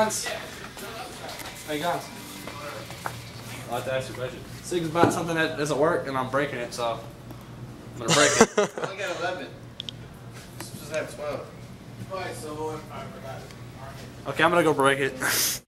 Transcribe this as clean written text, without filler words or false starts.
guns? How you guns? I'll have to ask you a question. Sig's bought something that doesn't work and I'm breaking it, so I'm gonna break it. I only got 11. This supposed to have 12. Okay, I'm gonna go break it.